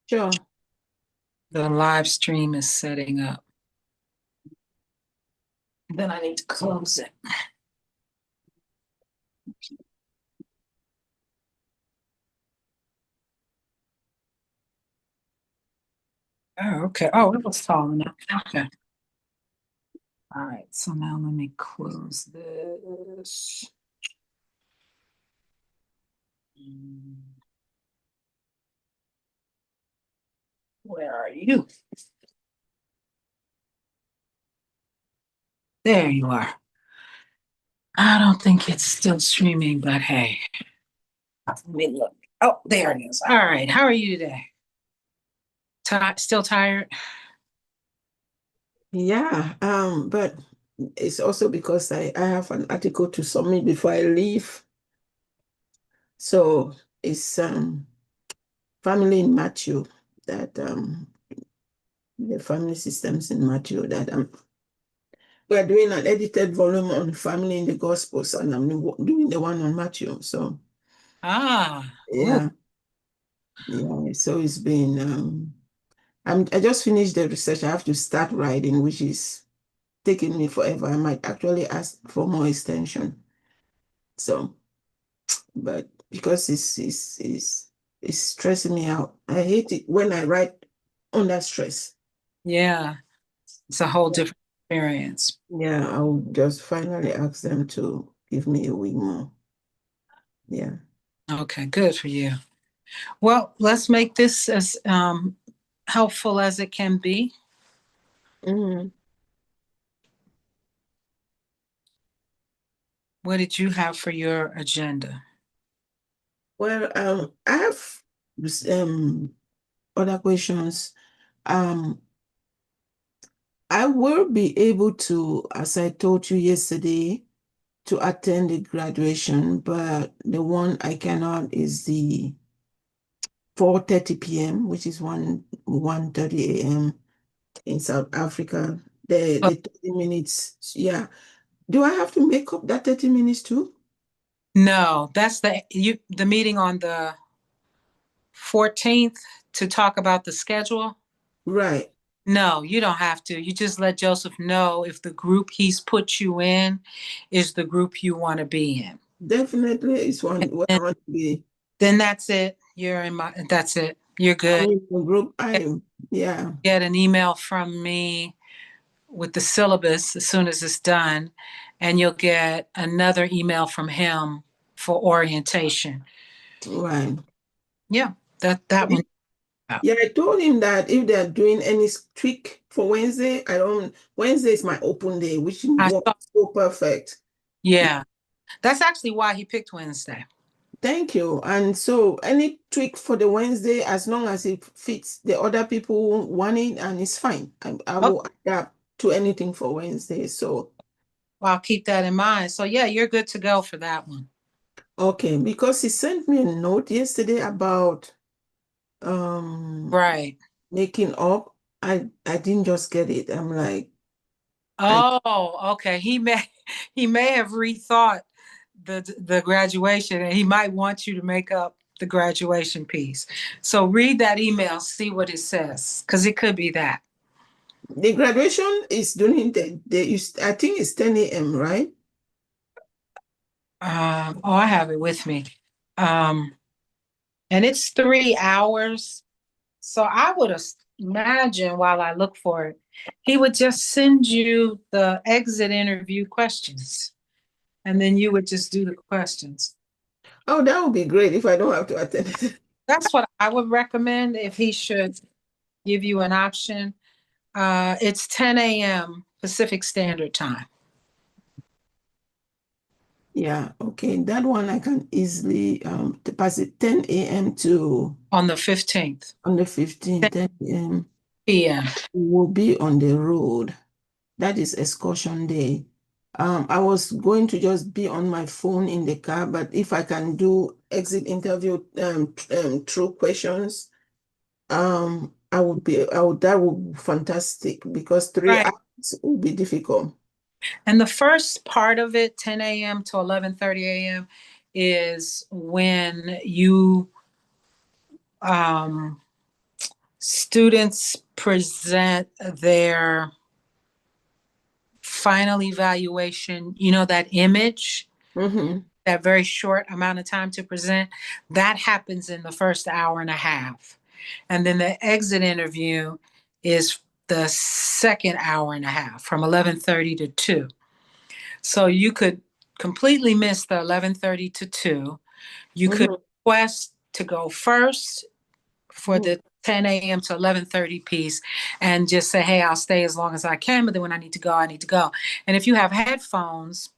Sure. The live stream is setting up. Then I need to close it. Oh, okay. Oh, it was tall enough. Okay. All right. So now let me close this. Where are you? There you are. I don't think it's still streaming, but hey, let me look. Oh, there it is. All right. How are you today? Still tired? Yeah. But it's also because I have an article to submit before I leave. So it's family in Matthew that the family systems in Matthew that we're doing an edited volume on family in the Gospels, and I'm doing the one on Matthew. So Ah, ooh, yeah, yeah. So it's been I just finished the research. I have to start writing, which is taking me forever. I might actually ask for more extension. So, but because it's stressing me out. I hate it when I write under stress. yeah. It's a whole different experience. Yeah, I'll just finally ask them to give me a week more. Yeah. Okay, good for you. Well, let's make this as helpful as it can be. Mhm. What did you have for your agenda? Well, I have um other questions. Um, I will be able to, as I told you yesterday, to attend the graduation, but the one I cannot is the 4:30 p.m., which is 1:30 a.m. in South Africa. Oh, The 30 minutes, yeah. Do I have to make up that 30 minutes too? no, that's the meeting on the 14th to talk about the schedule. Right. No, you don't have to. You just let Joseph know if the group he's put you in is the group you want to be in. Definitely it's one what I And want to be. then that's it. That's it. You're I'm good. in the group. Yeah, Get an email from me with the syllabus as soon as it's done, and you'll get another email from him for orientation. right. Yeah, that one. Yeah, I told him that if they're doing any tweak for Wednesday, I don't. Wednesday is my open day, which I works saw. so perfect. Yeah, that's actually why he picked Wednesday. Thank you. And so any tweak for the Wednesday, as long as it fits the other people want it, and it's fine. I Oh, will adapt to anything for Wednesday. So, well, I'll keep that in mind. So yeah, you're good to go for that one. okay, because he sent me a note yesterday about um Right. making up. I didn't just get it. I'm like, I Oh, okay. He may have rethought the graduation, and he might want you to make up the graduation piece. So read that email, see what it says, because it could be that. the graduation is during I think it's 10 a.m., right? Oh, I have it with me. Um, and it's 3 hours. So I would imagine while I look for it, he would just send you the exit interview questions, and then you would just do the questions. Oh, that would be great if I don't have to attend it. That's what I would recommend if he should give you an option. It's 10 a.m. Pacific Standard Time Yeah, okay. That one I can easily pass it 10 a.m. to on the 15th, on the 15th, 10 a.m. 10 p.m. We'll be on the road. That is excursion day. I was going to just be on my phone in the car, but if I can do exit interview through questions, that would be fantastic because three Right. hours would be difficult. And the first part of it, 10 a.m. to 11:30 a.m., is when you um, students present their final evaluation, that image, Mm-hmm. that very short amount of time to present, that happens in the first hour and a half. And then the exit interview is the second hour and a half from 11:30 to 2. So you could completely miss the 11:30 to 2. You could Mm-hmm. request to go first for Mm-hmm. the 10 a.m. to 11:30 piece and just say, hey, I'll stay as long as I can, but then when I need to go, I need to go. And if you have headphones,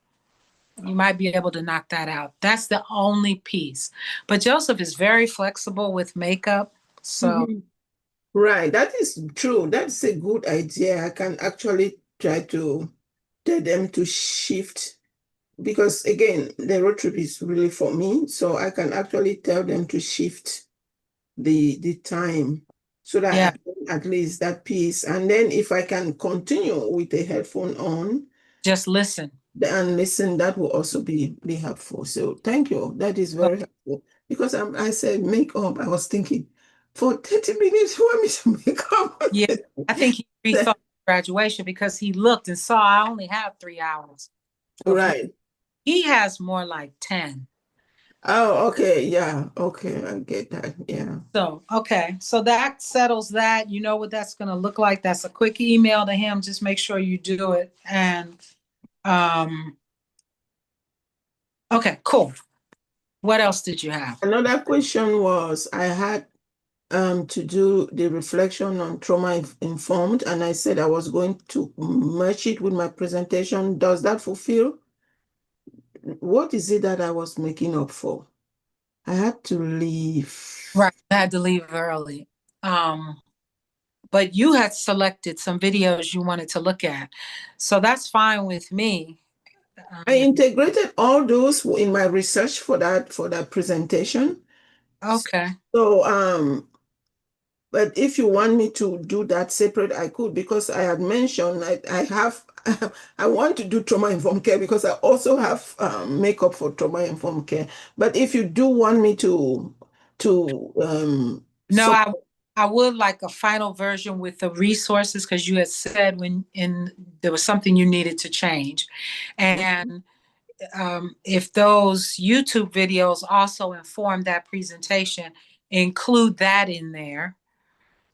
you might be able to knock that out. That's the only piece. But Joseph is very flexible with makeup. So, Mm-hmm. Right, that is true. That's a good idea. I can actually try to tell them to shift because again, the road trip is really for me. So I can actually tell them to shift the time so yeah, that at least that piece. And then if I can continue with the headphone on just listen. and listen, that will also be helpful. So thank you. That is Oh, very helpful. Because I said make up, I was thinking for 30 minutes, you want me to make up? yeah, I think he rethought graduation because he looked and saw I only have 3 hours. So if Right. he has more like 10. Oh, okay. Yeah. Okay. I get that. Yeah. So, okay. So that settles that. You know what that's going to look like. That's a quick email to him. Just make sure you do it. And, um, okay, cool. What else did you have? Another question was I had to do the reflection on trauma informed, and I said I was going to merge it with my presentation. Does that fulfill? What is it that I was making up for? I had to leave. Right. I had to leave early. Um, but you had selected some videos you wanted to look at. So that's fine with me. I Um, integrated all those in my research for that presentation. okay. So but if you want me to do that separate, I could because I had mentioned I have I want to do trauma informed care because I also have makeup for trauma informed care. But if you do want me to No, so I would like a final version with the resources because you had said when in there was something you needed to change. And if those YouTube videos also inform that presentation, include that in there,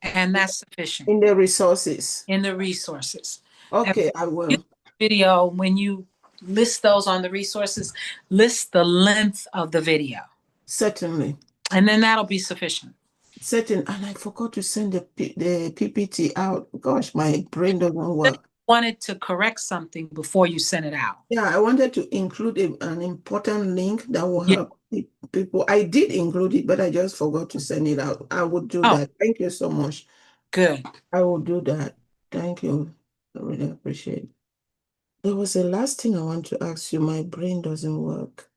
and that's sufficient in the resources. in the resources. And Okay, I YouTube will. video, when you list those on the resources, list the length of the video, Certainly. and then that'll be sufficient. Certain, and I forgot to send the PPT out. Gosh, my brain doesn't Just work. wanted to correct something before you send it out. Yeah, I wanted to include an important link that will Yeah, help people. I did include it, but I just forgot to send it out. I would do oh, that. Thank you so much. good. I will do that. Thank you. I really appreciate it. There was a last thing I want to ask you. My brain doesn't work.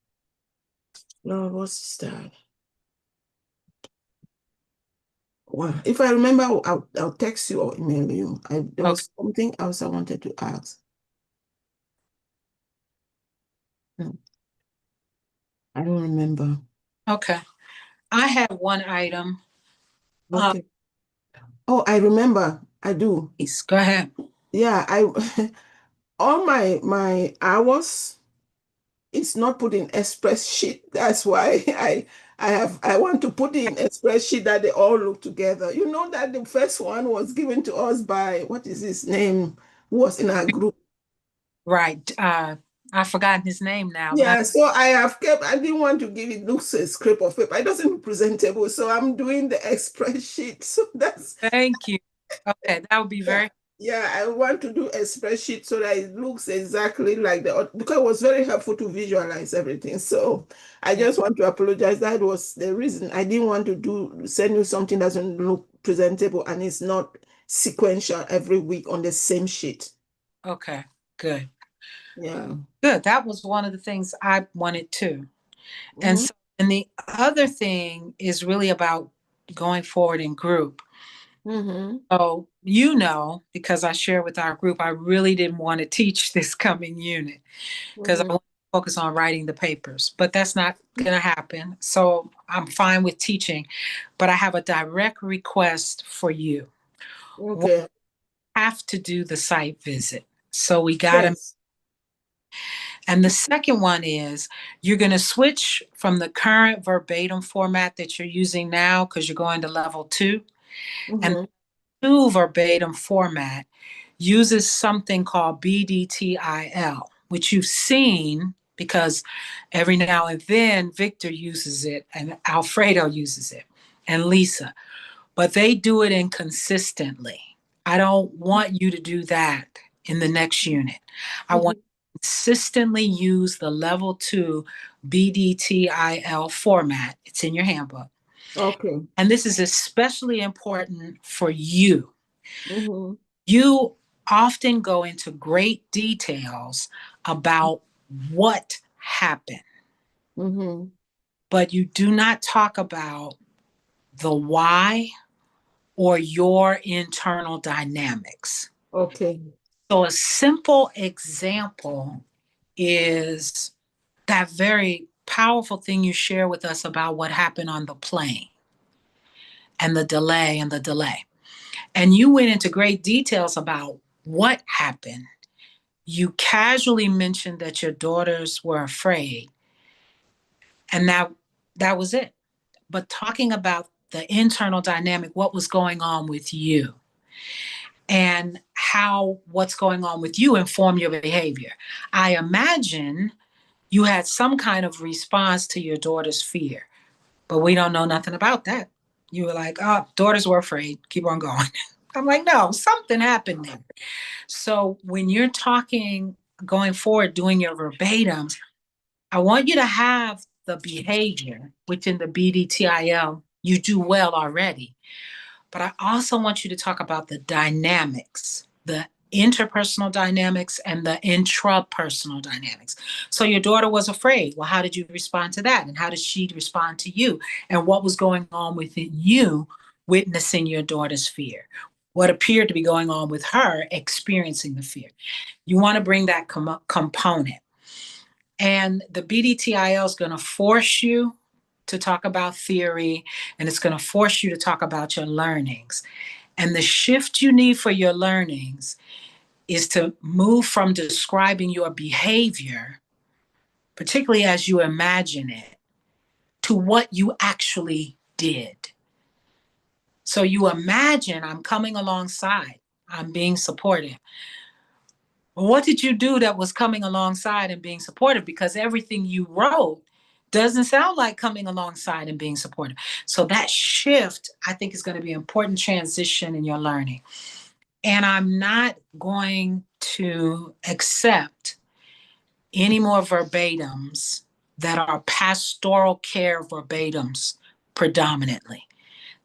Lord, what's that? Well, if I remember, I'll text you or email you. There Okay. was something else I wanted to ask. Hmm, I don't remember. Okay. I have one item. Uh, Okay. Oh, I remember. I do. please go ahead. Yeah, I all my hours it's not put in express sheet. That's why I want to put in express sheet that they all look together. You know that the first one was given to us by what is his name? Who was in our group. Right. I've forgotten his name now, but Yeah, so I didn't want to give it looks a scrape of paper. It doesn't look presentable. So I'm doing the express sheet. So that's thank you. Okay, that would be yeah. very Yeah, I want to do a spreadsheet so that it looks exactly like because it was very helpful to visualize everything. So I yeah. just want to apologize. That was the reason I didn't want to send you something that doesn't look presentable and it's not sequential every week on the same sheet. Okay, good. Yeah. Good. That was one of the things I wanted too. And Hmm. so, and the other thing is really about going forward in group. Hmm. So, because I share with our group, I really didn't want to teach this coming unit because I Hmm. want to focus on writing the papers, but that's not going to happen. So I'm fine with teaching, but I have a direct request for you. We Okay. have to do the site visit. So we got to, Yes. and the second one is you're going to switch from the current verbatim format that you're using now because you're going to level two. And Mm-hmm. two verbatim format uses something called BDTIL, which you've seen because every now and then Victor uses it and Alfredo uses it and Lisa, but they do it inconsistently. I don't want you to do that in the next unit. I want Mm-hmm. you to consistently use the level two BDTIL format. It's in your handbook. Okay. And this is especially important for you. Mm-hmm. You often go into great details about what happened, Mm-hmm. but you do not talk about the why or your internal dynamics. Okay. So, a simple example is that very powerful thing you share with us about what happened on the plane and the delay and the delay. And you went into great details about what happened. You casually mentioned that your daughters were afraid, and that was it. But talking about the internal dynamic, what was going on with you, and how what's going on with you inform your behavior. I imagine you had some kind of response to your daughter's fear, but we don't know nothing about that. You were like, oh, daughters were afraid. Keep on going. I'm like, no, something happened there. So when you're talking going forward, doing your verbatims, I want you to have the behavior, which in the BDTIL, you do well already. But I also want you to talk about the dynamics, the interpersonal dynamics and the intrapersonal dynamics. So your daughter was afraid. Well, how did you respond to that? And how did she respond to you? And what was going on within you witnessing your daughter's fear? What appeared to be going on with her experiencing the fear? You want to bring that component. And the BDTIL is going to force you to talk about theory, and it's going to force you to talk about your learnings. And the shift you need for your learnings is to move from describing your behavior, particularly as you imagine it, to what you actually did. So you imagine I'm coming alongside, I'm being supportive. Well, what did you do that was coming alongside and being supportive? Because everything you wrote doesn't sound like coming alongside and being supportive. So that shift, I think, is going to be an important transition in your learning. And I'm not going to accept any more verbatims that are pastoral care verbatims predominantly.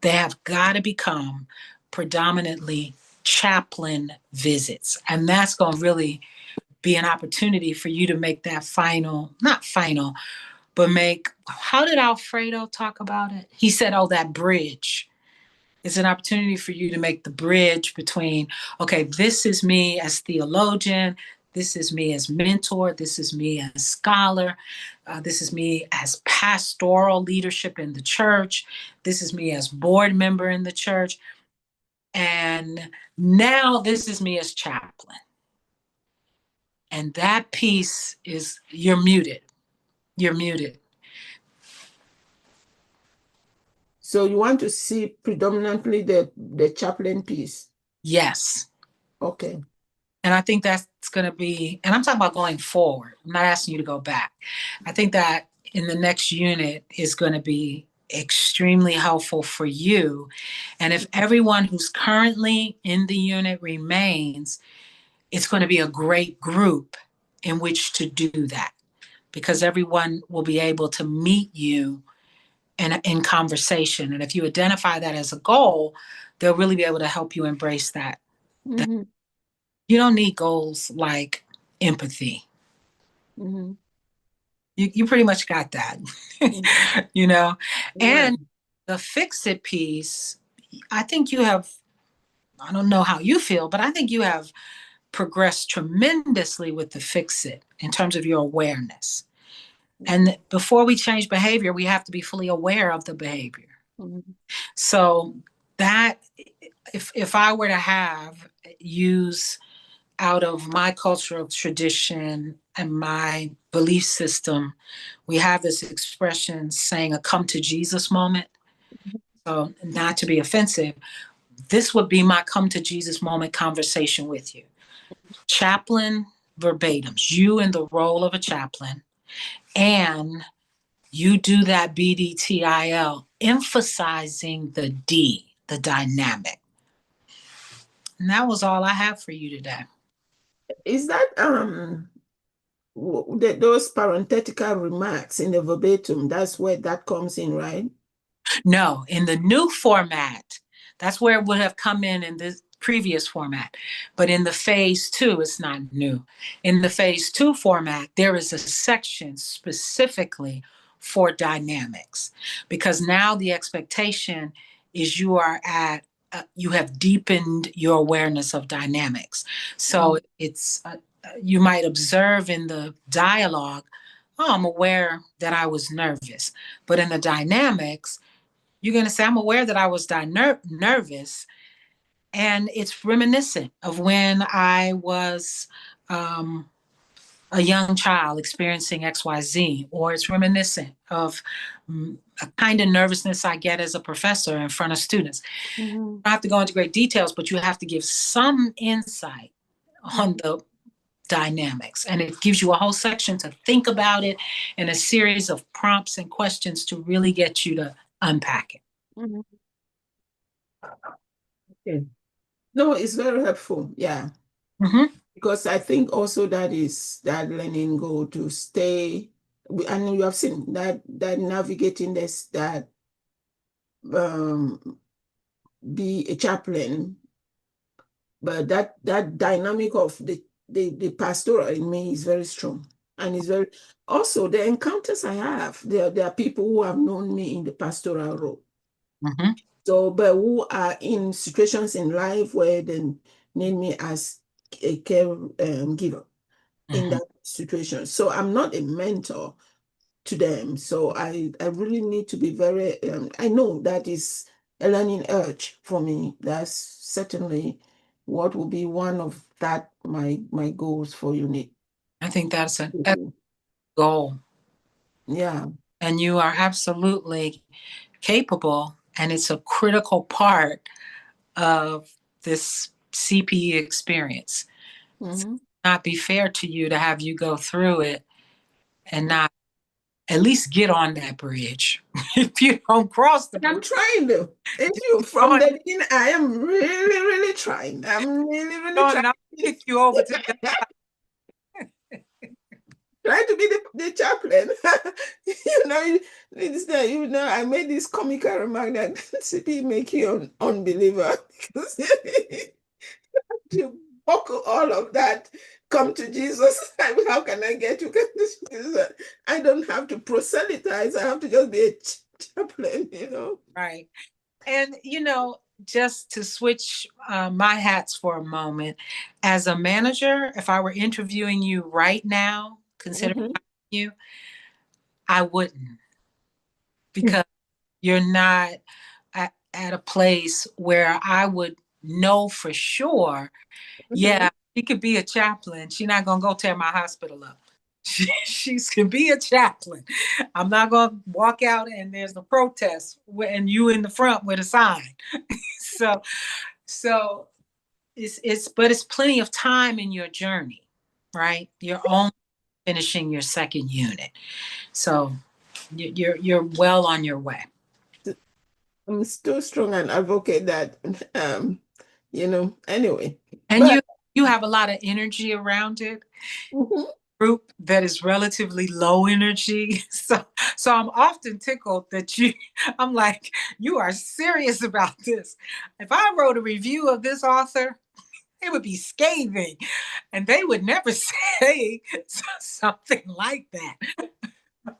They have got to become predominantly chaplain visits. And that's going to really be an opportunity for you to make that final, not final, but make, how did Alfredo talk about it? He said, oh, that bridge. It's an opportunity for you to make the bridge between, okay, this is me as theologian, this is me as mentor, this is me as scholar, this is me as pastoral leadership in the church, this is me as board member in the church, and now this is me as chaplain. And that piece is, you're muted. You're muted. So you want to see predominantly the chaplain piece. Yes. Okay. And I think that's going to be, and I'm talking about going forward. I'm not asking you to go back. I think that in the next unit is going to be extremely helpful for you. And if everyone who's currently in the unit remains, it's going to be a great group in which to do that because everyone will be able to meet you in conversation. And if you identify that as a goal, they'll really be able to help you embrace that. Mm-hmm. You don't need goals like empathy. Mm-hmm. You pretty much got that, Mm-hmm. you know? Right. And the fix it piece, I think you have, I don't know how you feel, but I think you have progress tremendously with the fix it in terms of your awareness. And before we change behavior, we have to be fully aware of the behavior. Mhm. So that if I were to have use out of my cultural tradition and my belief system, we have this expression saying a come to Jesus moment. So not to be offensive, this would be my come to Jesus moment conversation with you. Chaplain verbatims, you in the role of a chaplain, and you do that BDTIL, emphasizing the D, the dynamic. And that was all I have for you today. Is that those parenthetical remarks in the verbatim, that's where that comes in, right? No, in the new format, that's where it would have come in this previous format. But in the phase two, it's not new. In the phase two format, there is a section specifically for dynamics because now the expectation is you have deepened your awareness of dynamics. So it's, you might observe in the dialogue, oh, I'm aware that I was nervous. But in the dynamics, you're going to say, I'm aware that I was nervous. And it's reminiscent of when I was a young child experiencing XYZ, or it's reminiscent of a kind of nervousness I get as a professor in front of students. Mhm. I have to go into great details, but you have to give some insight on the dynamics. And it gives you a whole section to think about it and a series of prompts and questions to really get you to unpack it. Mhm. Okay. No, it's very helpful. Yeah. Mm-hmm. Because I think also that is that learning goal to stay, and you have seen that navigating this, that um, be a chaplain, but that dynamic of the pastoral in me is very strong, and it's very also the encounters I have. There are people who have known me in the pastoral role. Mm-hmm. So, but who are in situations in life where they need me as a care giver in Mm-hmm. that situation. So I'm not a mentor to them. So I really need to be very, I know that is a learning urge for me. That's certainly what will be one of that my goals for unit. I think that's a goal. Yeah. And you are absolutely capable. And it's a critical part of this CPE experience. It's Mm-hmm. not be fair to you to have you go through it and not at least get on that bridge. If you don't cross the I'm bridge, trying to. Thank you. From on, the beginning, I am really, really trying. I'm really, really on, and I'll trying. kick you over to the Trying to be the chaplain. you know, I made this comical remark that CP make you an unbeliever because to buckle all of that, come to Jesus. How can I get to come to Jesus? I don't have to proselytize. I have to just be a chaplain. right. And, just to switch my hats for a moment, as a manager, if I were interviewing you right now, considering Mhm. you, I wouldn't, because you're not at a place where I would know for sure, Mhm. yeah, she could be a chaplain. She's not going to go tear my hospital up. She can be a chaplain. I'm not going to walk out and there's a protest and you in the front with a sign. So, so but it's plenty of time in your journey, right? You're only finishing your second unit. So you're well on your way. I'm still strong and advocate that, anyway. And But you have a lot of energy around it. mhm. Group that is relatively low energy. So I'm often tickled that I'm like, you are serious about this. If I wrote a review of this author, it would be scathing. And they would never say something like that.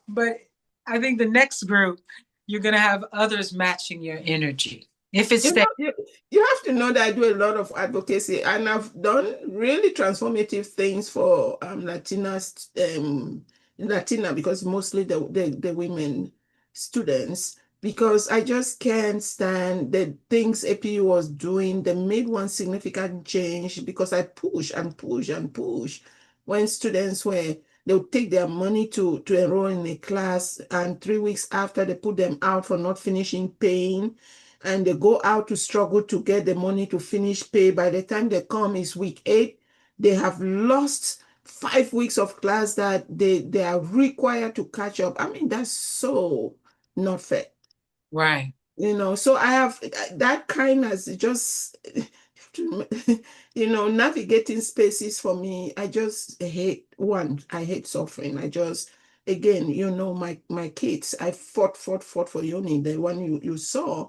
But I think the next group, you're going to have others matching your energy. If it You stays. know, you have to know that I do a lot of advocacy, and I've done really transformative things for Latinas, Latina, because mostly the women students, because I just can't stand the things APU was doing. They made one significant change because I push and push and push when students were they would take their money to enroll in a class, and 3 weeks after they put them out for not finishing paying, and they go out to struggle to get the money to finish pay. By the time they come, it's week 8. They have lost 5 weeks of class that they are required to catch up. I mean, that's so not fair. Right. So I have that kindness just, navigating spaces for me. I just hate one. I hate suffering. I just, again, my kids, I fought for Yoni, the one you saw,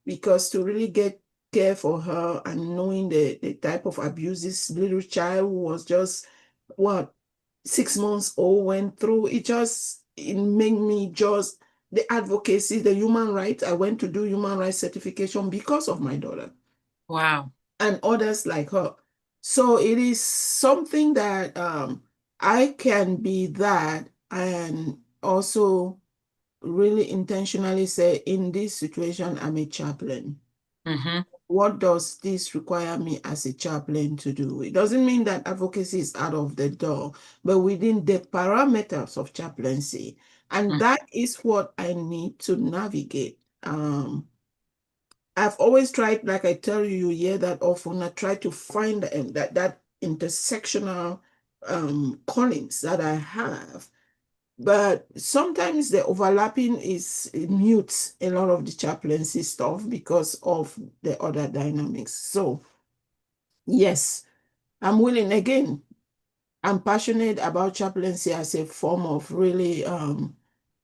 because to really get care for her and knowing the type of abuse this little child who was just what 6 months old went through, it made me just the advocacy, the human rights. I went to do human rights certification because of my daughter Wow. and others like her. So it is something that I can be that and also really intentionally say, in this situation, I'm a chaplain. Mm-hmm. What does this require me as a chaplain to do? It doesn't mean that advocacy is out of the door, but within the parameters of chaplaincy. And Mm-hmm. that is what I need to navigate. I've always tried, like I tell you, you hear that often, I try to find that intersectional callings that I have. But sometimes the overlapping is mutes a lot of the chaplaincy stuff because of the other dynamics. So, yes, I'm willing. Again, I'm passionate about chaplaincy as a form of really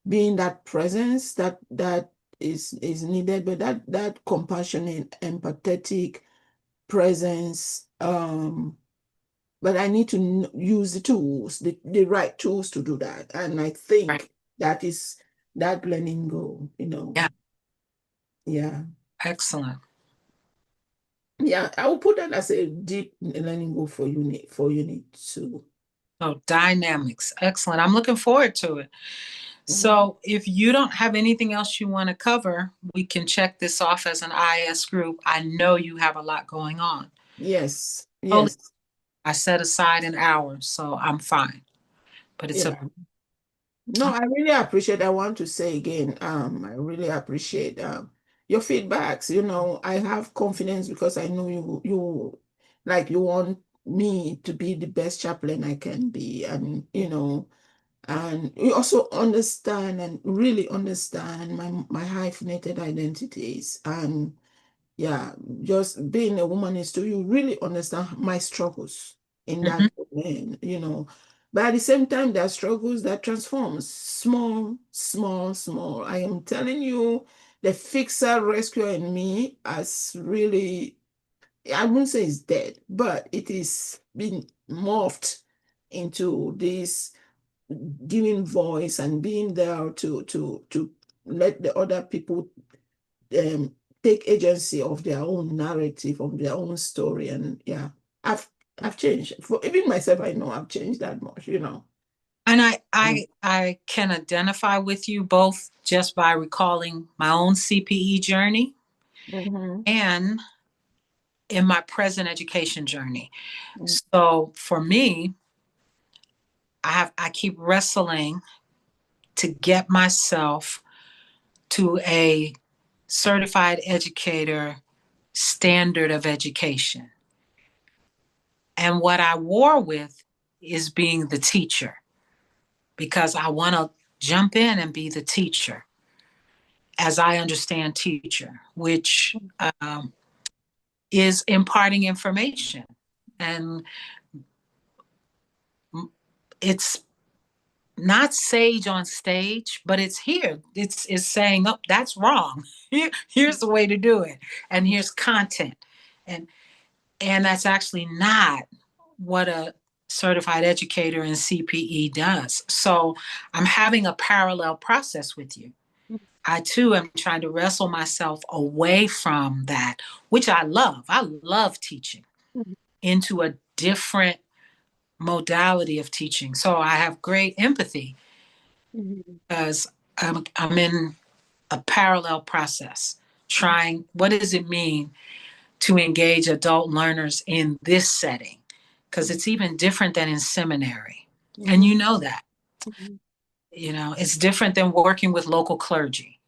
being that presence that is needed, but that compassionate, empathetic presence. But I need to use the tools, the right tools to do that. And I Right. think that is that letting go. Yeah. Yeah. Excellent. Yeah, I will put that as a deep learning go for unit 2. Oh, dynamics. Excellent. I'm looking forward to it. Mhm. So if you don't have anything else you want to cover, we can check this off as an IS group. I know you have a lot going on. Yes, Totally. yes, I set aside an hour, so I'm fine. But it's a yeah. No, I really appreciate. I want to say again, I really appreciate your feedbacks. I have confidence because I know you want me to be the best chaplain I can be, and you also understand and really understand my hyphenated identities. And yeah, just being a woman is to you really understand my struggles in Mhm. that domain. But at the same time, there are struggles that transform small, small, small. I am telling you, the fixer rescuer in me has really, I wouldn't say it's dead, but it is been morphed into this giving voice and being there to let the other people um, take agency of their own narrative, of their own story. And yeah, I've I've changed. For even myself, I know I've changed that much. And I, Mm. I, I can identify with you both just by recalling my own CPE journey Mhm. and in my present education journey. Mm. So for me, I keep wrestling to get myself to a certified educator standard of education. And what I war with is being the teacher because I want to jump in and be the teacher as I understand teacher, which is imparting information. And it's not sage on stage, but it's here. It's saying, oh, that's wrong. Here's the way to do it. And here's content. And and that's actually not what a certified educator in CPE does. So I'm having a parallel process with you. I too am trying to wrestle myself away from that, which I love. I love teaching, Mhm. into a different modality of teaching. So I have great empathy Mhm. because I'm in a parallel process trying, what does it mean to engage adult learners in this setting? Because it's even different than in seminary. And Mhm. you know that. Mhm. It's different than working with local clergy.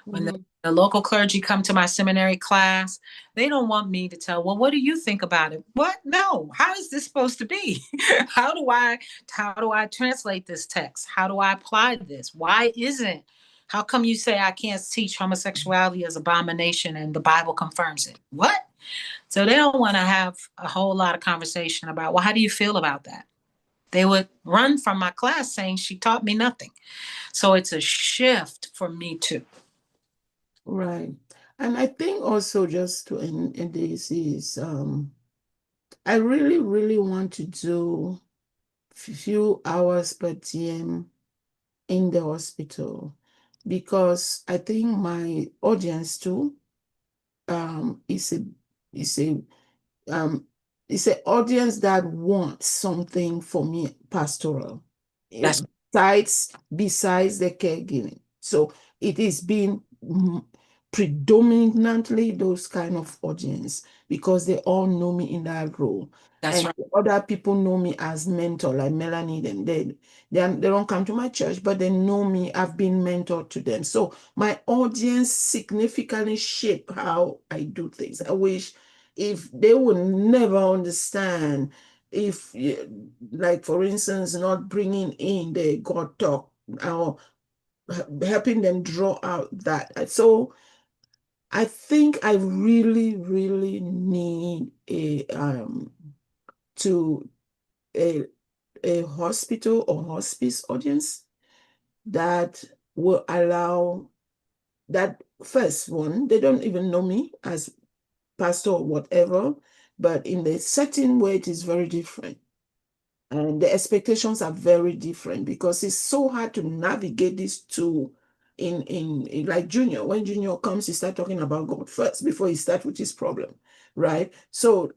When Mhm. the local clergy come to my seminary class, they don't want me to tell, well, what do you think about it? What? No. How is this supposed to be? How do I translate this text? How do I apply this? Why isn't? How come you say I can't teach homosexuality as abomination and the Bible confirms it? What? So they don't want to have a whole lot of conversation about, well, how do you feel about that? They would run from my class saying she taught me nothing. So it's a shift for me too. Right. And I think also just to end this is I really, really want to do few hours per TM in the hospital because I think my audience too is a um it's an audience that wants something for me pastoral eh, That's besides the caregiving. So it is being predominantly those kind of audience because they all know me in that role. that's And right. other people know me as mentor, like Melanie, them they don't come to my church, but they know me. I've been mentored to them. So my audience significantly shape how I do things. I wish if they would never understand if like for instance not bringing in the God talk or helping them draw out that. So I think I really really need to a a hospital or hospice audience that will allow that first one, they don't even know me as pastor or whatever, but in the setting where it is very different. And the expectations are very different because it's so hard to navigate these two in like Junior. When Junior comes, he start talking about God first before he start with his problem, right? So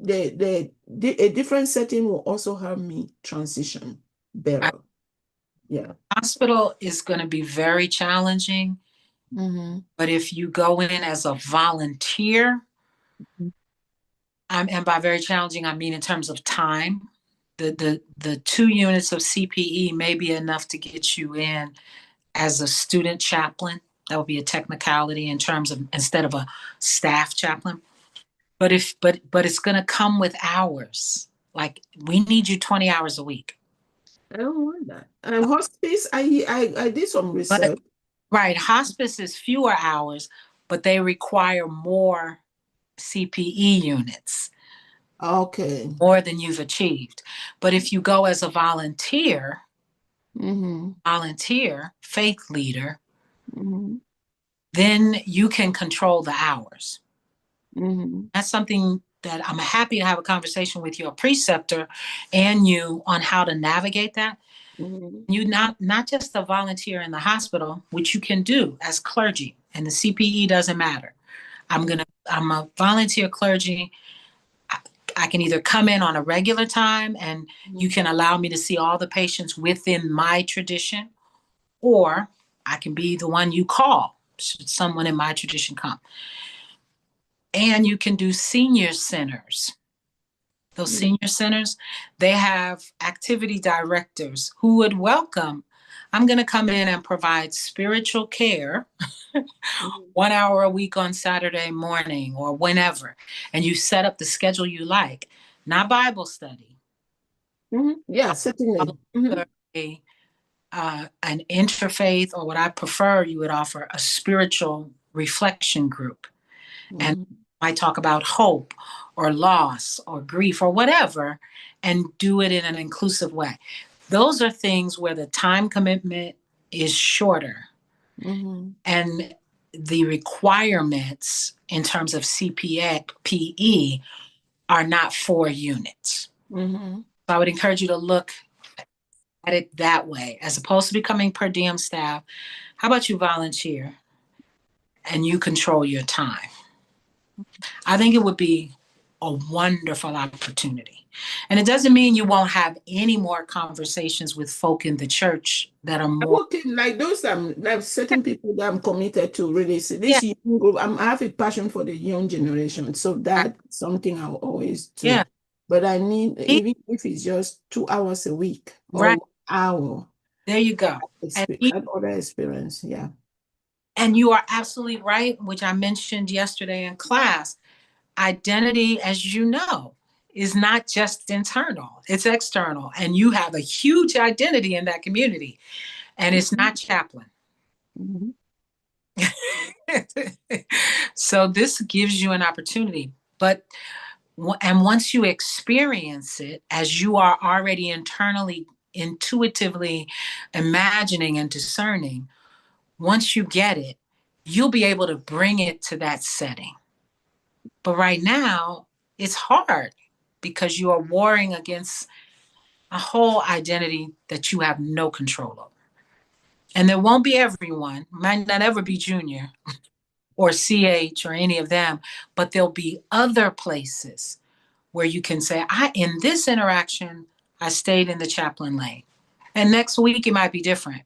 a different setting will also help me transition better. Yeah. Hospital is going to be very challenging, Mm-hmm. but if you go in as a volunteer, and by very challenging, I mean in terms of time. The 2 units of CPE may be enough to get you in as a student chaplain. That would be a technicality in terms of instead of a staff chaplain. But it's going to come with hours. Like we need you 20 hours a week. I don't want that. Hospice, I did some But research. right, hospice is fewer hours, but they require more CPE units, Okay. more than you've achieved. But if you go as a Mm-hmm. faith leader, Mm-hmm. then you can control the hours. Mm-hmm. That's something that I'm happy to have a conversation with your preceptor and you on how to navigate that. Mm-hmm. You not just a volunteer in the hospital, which you can do as clergy, and the CPE doesn't matter. I'm a volunteer clergy. I can either come in on a regular time and you Mm-hmm. can allow me to see all the patients within my tradition, or I can be the one you call should someone in my tradition come. And you can do senior centers. Those senior centers, they have activity directors who would welcome. I'm going to come in and provide spiritual care Mm-hmm. 1 hour a week on Saturday morning or whenever. And you set up the schedule you like, not Bible study. Mm-hmm. Yeah, certainly. Mm-hmm. A, an interfaith, or what I prefer, you would offer a spiritual reflection group. And Mm-hmm. I talk about hope or loss or grief or whatever, and do it in an inclusive way. Those are things where the time commitment is shorter Mm-hmm. and the requirements in terms of CPE are not 4 units. Mm-hmm. So I would encourage you to look at it that way, as opposed to becoming per diem staff. How about you volunteer and you control your time? I think it would be a wonderful opportunity. And it doesn't mean you won't have any more conversations with folk in the church that are I'm more, okay, like those like certain people that I'm committed to really see yeah, this young group. I have a passion for the young generation, so that's something I'll always yeah, do. But I need, even if it's just 2 hours a week or right. 1 hour, There you go. And that other experience. Yeah. and you are absolutely right, which I mentioned yesterday in class. Identity, as you know, is not just internal, it's external. And you have a huge identity in that community. And it's not chaplain. Mhm. So this gives you an opportunity. But and once you experience it, as you are already internally, intuitively imagining and discerning, once you get it, you'll be able to bring it to that setting. But right now, it's hard because you are warring against a whole identity that you have no control over. And there won't be everyone, might not ever be Junior or CH or any of them, but there'll be other places where you can say, in this interaction, I stayed in the chaplain lane. And next week it might be different,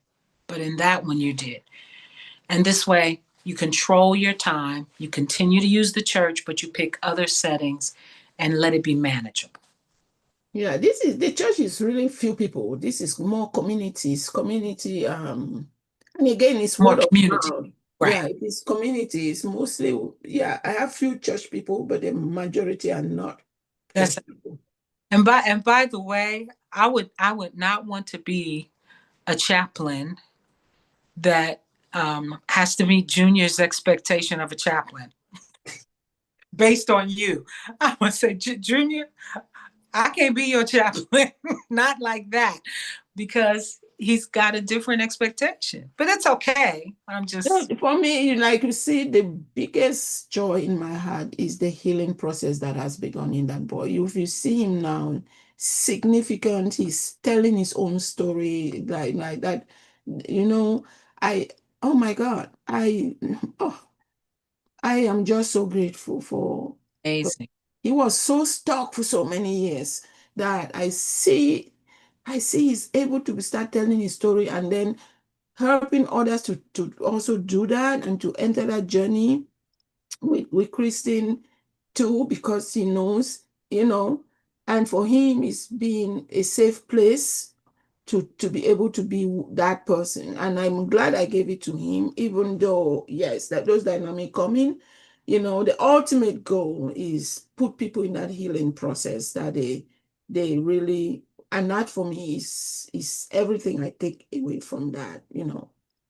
but in that one you did. And this way you control your time, you continue to use the church, but you pick other settings and let it be manageable. Yeah, this is the church is really few people. This is more communities, community, and again it's More word of community. mouth. Right. Yeah, it is communities mostly. Yeah, I have few church people, but the majority are not That's church people. and by the way, I would not want to be a chaplain that has to meet Junior's expectation of a chaplain based on you. I would say, Junior, I can't be your chaplain. Not like that, because he's got a different expectation. But it's okay. I'm No, just for me, like you see, the biggest joy in my heart is the healing process that has begun in that boy. If you see him now, significant, he's telling his own story like that. You know, I oh my God, oh I am just so grateful for amazing. he was so stuck for so many years that I see he's able to start telling his story and then helping others to also do that and to enter that journey with Christine too, because he knows, and for him it's been a safe place to be able to be that person. And I'm glad I gave it to him, even though, yes, that those dynamic coming, the ultimate goal is put people in that healing process that they really, and that for me is everything I take away from that.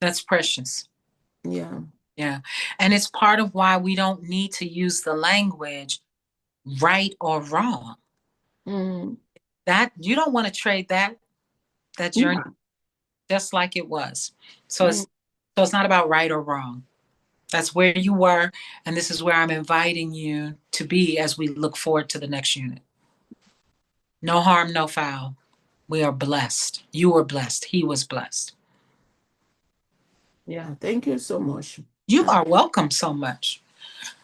That's precious. Yeah. Yeah. And it's part of why we don't need to use the language right or wrong. Mm. That you don't want to trade that journey Yeah. just like it was. So Mm. it's not about right or wrong. That's where you were, and this is where I'm inviting you to be as we look forward to the next unit. No harm, no foul. We are blessed. You were blessed. He was blessed. Yeah. Thank you so much. You are welcome so much.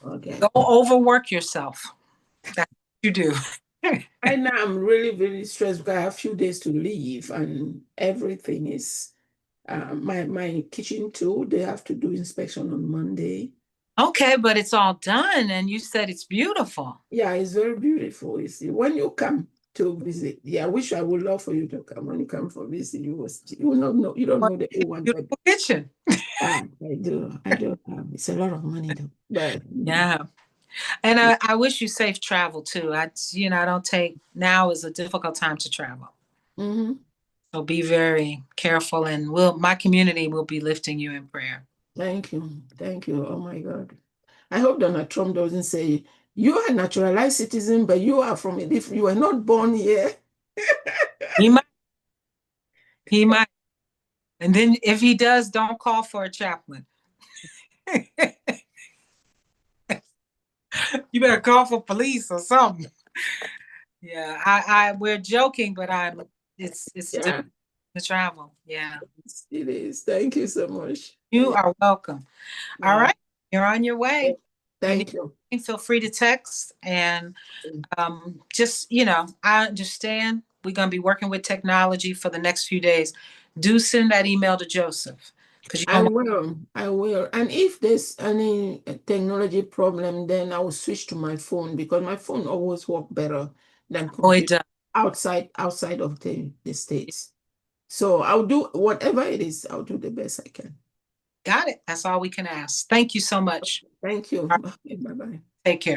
Okay. Go overwork yourself. That's what you do. Right now, I'm really, really stressed because I have a few days to leave and everything is my kitchen too. They have to do inspection on Monday. Okay, but it's all done, and you said it's beautiful. Yeah, it's very beautiful. You see, when you come to visit, yeah, I wish I would love for you to come. When you come for visit, you will not know, you don't know the old one, but Beautiful kitchen. I do. It's a lot of money though, but Yeah. And I wish you safe travel too. I don't take now is a difficult time to travel. mhm. So be very careful, and my community will be lifting you in prayer. Thank you, thank you. Oh my God. I hope Donald Trump doesn't say you are a naturalized citizen, but you are from a different. You were not born here. He might, he might. And then if he does, don't call for a chaplain. You better call for police or something. Yeah, I we're joking, but it's Yeah. to travel. Yeah. It is. Thank you so much. You are welcome. All Yeah. right. You're on your way. You need Thank you. anything, feel free to text. And just, I understand we're going to be working with technology for the next few days. Do send that email to Joseph because you I don't want will. I will. And if there's any technology problem, then I will switch to my phone because my phone always work better than to avoid. computer outside of the States. So I'll do whatever it is, I'll do the best I can. Got it. That's all we can ask. Thank you so much. Thank you. All right, Bye bye. take care.